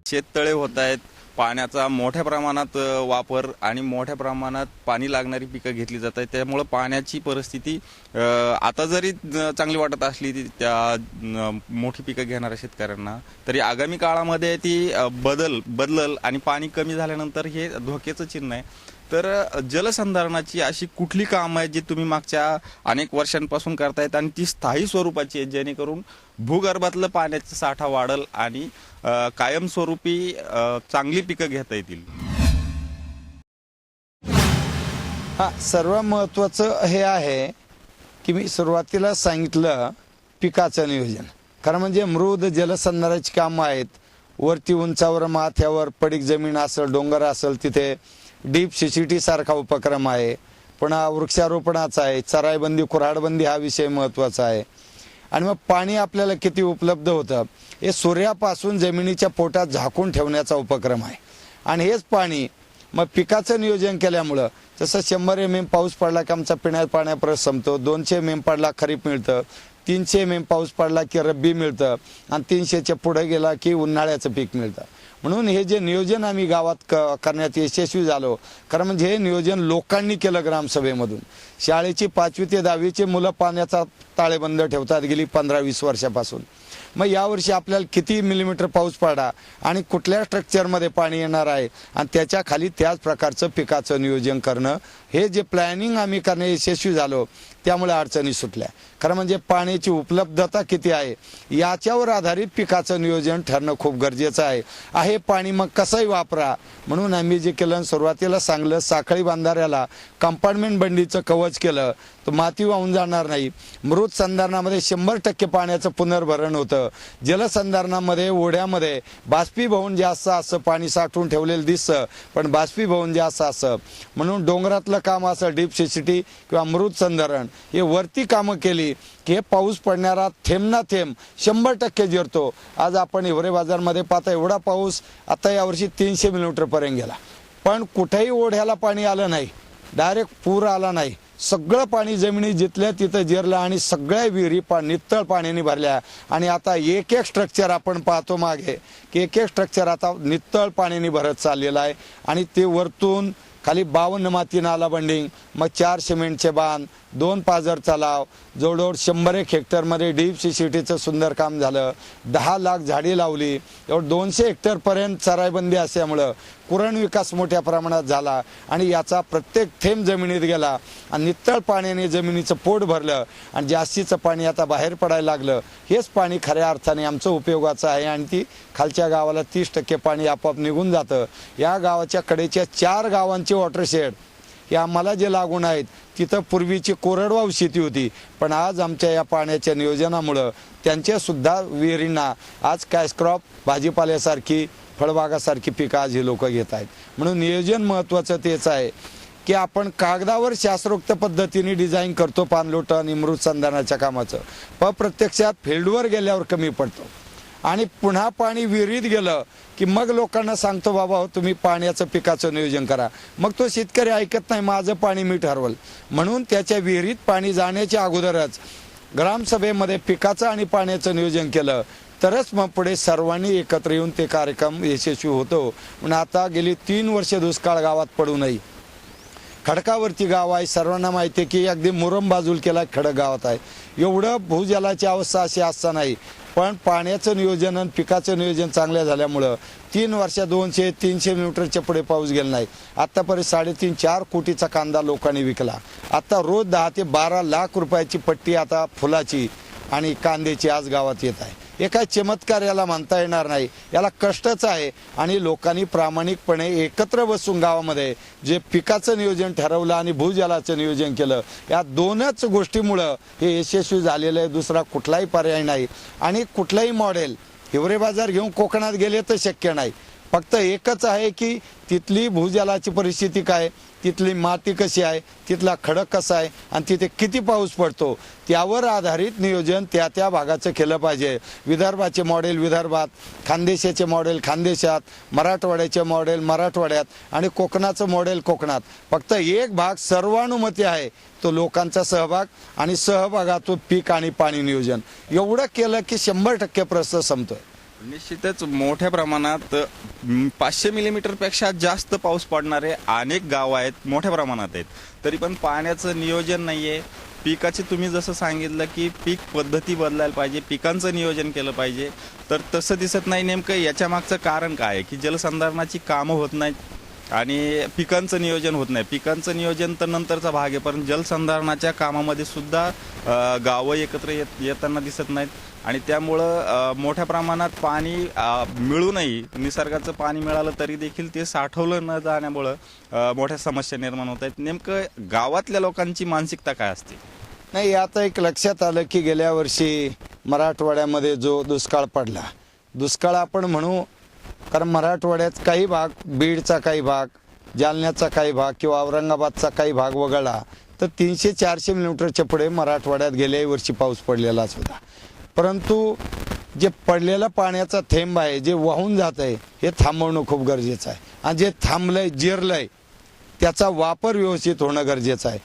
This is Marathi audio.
शेततळे होत आहेत, पाण्याचा मोठ्या प्रमाणात वापर आणि मोठ्या प्रमाणात पाणी लागणारी पिकं घेतली जात आहेत. त्यामुळे पाण्याची परिस्थिती आता जरी चांगली वाटत असली त्या मोठी पिकं घेणाऱ्या शेतकऱ्यांना, तरी आगामी काळामध्ये ती बदलल आणि पाणी कमी झाल्यानंतर हे धोक्याचं चिन्ह आहे. तर जलसंधारणाची अशी कुठली कामं आहेत जी तुम्ही मागच्या अनेक वर्षांपासून करतायत आणि ती स्थायी स्वरूपाची आहेत, जेणेकरून भूगर्भातलं पाण्याचा साठा वाढल आणि कायमस्वरूपी चांगली पिकं घेता येतील? सर्व महत्त्वाचं हे आहे की मी सुरुवातीला सांगितलं पिकाचं नियोजन. कारण म्हणजे मृद जलसंधारणाची कामं आहेत. वरती उंचावर माथ्यावर पडीक जमीन असेल, डोंगर असेल, तिथे डीप सीसीटी सारखा उपक्रम आहे. पुन्हा वृक्षारोपणाचा आहे, चराईबंदी कुऱ्हाडबंदी हा विषय महत्त्वाचा आहे. आणि मग पाणी आपल्याला किती उपलब्ध होतं हे सूर्यापासून जमिनीच्या पोटात झाकून ठेवण्याचा उपक्रम आहे. आणि हेच पाणी मग पिकाचं नियोजन केल्यामुळं जसं 100 mm पाऊस पडला की आमचा पिण्याच्या पाण्यापर्यंत संपतो, 200 mm पडला खरीप मिळतं, 300 mm पाऊस पडला की रब्बी मिळतं आणि 300च्या पुढे गेला की उन्हाळ्याचं पीक मिळतं. म्हणून हे जे नियोजन आम्ही गावात करण्यात यशस्वी झालो. कारण म्हणजे हे नियोजन लोकांनी केलं ग्रामसभेमधून. शाळेची 5वी ते 10वीची मुलं पाण्याचा ताळेबंद ठेवतात गेली 15-20 वर्षापासून. मग यावर्षी आपल्याला किती मिलीमीटर पाऊस पडला आणि कुठल्या स्ट्रक्चरमध्ये पाणी येणार आहे आणि त्याच्या खाली त्याच प्रकारचं पिकाचं नियोजन करणं, हे जे प्लॅनिंग आम्ही करणे यशस्वी झालो त्यामुळे अडचणी सुटल्या. खरं म्हणजे पाण्याची उपलब्धता किती आहे याच्यावर आधारित पिकाचं नियोजन ठरणं खूप गरजेचं आहे. आहे पाणी मग कसंही वापरा. म्हणून आम्ही जे केलं, सुरुवातीला सांगलं, साखळी बांधाऱ्याला कंपार्टमेंट बंडीचं कवच केलं तर माती वाहून जाणार नाही. मृत संधारणामध्ये 100% पाण्याचं पुनर्भरण होतं. जलसंधारणामध्ये ओढ्यामध्ये बाष्पीभवन जास्त असं पाणी साठवून ठेवलेलं दिसतं, पण बाष्पीभवन जास्त असं. म्हणून डोंगरातलं काम असं डीप सीसीटी किंवा मृत संधारण हे वरती कामं केली की हे पाऊस पडणारा थेंब ना थेंब 100% जिरतो. आज आपण हिवरे बाजारमध्ये पाहता एवढा पाऊस आता यावर्षी 300 मिलीमीटर पर्यंत गेला, पण कुठेही ओढ्याला पाणी आलं नाही, डायरेक्ट पूर आला नाही. सगळं पाणी जमिनी जिथल्या तिथं जिरलं आणि सगळ्या विहिरी नित्तळ पाण्याने भरल्या. आणि आता एक एक स्ट्रक्चर आपण पाहतो मागे की एक एक स्ट्रक्चर आता नित्तळ पाण्याने भरत चाललेलं आहे. आणि ते वरतून खाली 52 माती नाला बंडिंग, मग 4 सिमेंटचे बांध, 2 पाझर तलाव, जवळजवळ 100 हेक्टरमध्ये डीप सीसीटीचं सुंदर काम झालं. 10 लाख झाडी लावली. एवढं 200 हेक्टरपर्यंत चराईबंदी असल्यामुळं कुरण विकास मोठ्या प्रमाणात झाला आणि याचा प्रत्येक थेंब जमिनीत गेला आणि नित्तळ पाण्याने जमिनीचं पोट भरलं आणि जास्तीचं पाणी आता बाहेर पडायला लागलं. हेच पाणी खऱ्या अर्थाने आमचं उपयोगाचं आहे आणि ती खालच्या गावाला 30% पाणी आपोआप निघून जातं. या गावाच्या कडेच्या 4 गावांचे वॉटरशेड हे आम्हाला जे लागून आहेत तिथं पूर्वीची कोरडवाहू शेती होती, पण आज आमच्या या पाण्याच्या नियोजनामुळं त्यांच्या सुद्धा विहिरींना आज कॅश क्रॉप, भाजीपाल्यासारखी, फळबागासारखी पिकं आज हे लोक घेत आहेत. म्हणून नियोजन महत्त्वाचं तेच आहे की आपण कागदावर शास्त्रोक्त पद्धतीने डिझाईन करतो पाणलोटन मृत संधारणाच्या कामाचं, पण प्रत्यक्षात फील्डवर गेल्यावर कमी पडतो. आणि पुन्हा पाणी विहिरीत गेलं की मग लोकांना सांगतो, बाबा हो तुम्ही पाण्याचं पिकाचं नियोजन करा. मग तो शेतकरी ऐकत नाही, माझं पाणी मी ठरवल. म्हणून त्याच्या विहिरीत पाणी जाण्याच्या अगोदरच ग्रामसभेमध्ये पिकाचं आणि पाण्याचं नियोजन केलं तरच मग पुढे सर्वांनी एकत्र येऊन ते कार्यक्रम यशस्वी होतो. म्हणून आता गेली 3 वर्ष दुष्काळ गावात पडू नये. खडकावरती गाव आहे, सर्वांना माहिती आहे की अगदी मुरम बाजूल केला खडक गावात आहे. एवढं भूजलाची अवस्था अशी असता नाही, पण पाण्याचं नियोजन आणि पिकाचं नियोजन चांगलं झाल्यामुळं 3 वर्षात 200-300 मिलीमीटरच्या पुढे पाऊस गेला नाही. आत्तापर्यंत 3.5-4 कोटीचा कांदा लोकांनी विकला. आता रोज 10 ते 12 लाख रुपयाची पट्टी आता फुलाची आणि कांद्याची आज गावात येत आहे. हे काय चमत्कार याला म्हणता येणार नाही, याला कष्टच आहे. आणि लोकांनी प्रामाणिकपणे एकत्र बसून गावामध्ये जे पिकाचं नियोजन ठरवलं आणि भूजलाचं नियोजन केलं, या 2च गोष्टीमुळं हे यशस्वी झालेलं आहे. दुसरा कुठलाही पर्याय नाही. आणि कुठलाही मॉडेल हिवरे बाजार घेऊन कोकणात गेले तर शक्य नाही. फक्त एकच आहे की तिथली भूजलाची परिस्थिती काय, तिथली माती कशी आहे, तिथला खडक कसा आहे आणि तिथे किती पाऊस पडतो त्यावर आधारित नियोजन त्या त्या भागाचं केलं पाहिजे. विदर्भाचे मॉडेल विदर्भात, खानदेशाचे मॉडेल खानदेशात, मराठवाड्याचे मॉडेल मराठवाड्यात आणि कोकणाचं मॉडेल कोकणात. फक्त एक भाग सर्वानुमती आहे, तो लोकांचा सहभाग आणि सहभागातून पीक आणि पाणी नियोजन. एवढं केलं की 100% प्रश्न संपतोय. निश्चितच मोठ्या प्रमाणात 500 मिलीमीटर पेक्षा जास्त पाऊस पडणारे अनेक गाव आहेत, मोठ्या प्रमाणात आहेत. तरी पण पाण्याचं नियोजन नाहीये. पिकाचे तुम्ही जसं सांगितलं की पीक पद्धती बदलायला पाहिजे, पिकांचं नियोजन केलं पाहिजे, तर तसं दिसत नाही. नेमकं याच्या मागचं कारण काय आहे की जलसंधारणाची कामं होत नाहीत आणि पिकांचं नियोजन होत नाही. पिकांचं नियोजन तर नंतरचा भाग आहे, पण जलसंधारणाच्या कामामध्ये सुद्धा गावं एकत्र येताना दिसत नाहीत आणि त्यामुळं मोठ्या प्रमाणात पाणी मिळूनही निसर्गाचं पाणी मिळालं तरी देखील ते साठवलं न जाण्यामुळं मोठ्या समस्या निर्माण होत आहेत. नेमकं गावातल्या लोकांची मानसिकता काय असते? नाही, आता एक लक्षात आलं की गेल्या वर्षी मराठवाड्यामध्ये जो दुष्काळ पडला, दुष्काळ आपण म्हणू, कारण मराठवाड्यात काही भाग, बीडचा काही भाग, जालन्याचा काही भाग किंवा औरंगाबादचा काही भाग वगळला तर 300-400 मिलीमीटरच्या पुढे मराठवाड्यात गेल्याही वर्षी पाऊस पडलेलाच होता. परंतु जे पडलेला पाण्याचा थेंब आहे, जे वाहून जात आहे, हे थांबवणं खूप गरजेचं आहे आणि जे थांबलंय, जिरलंय, त्याचा वापर व्यवस्थित होणं गरजेचं आहे.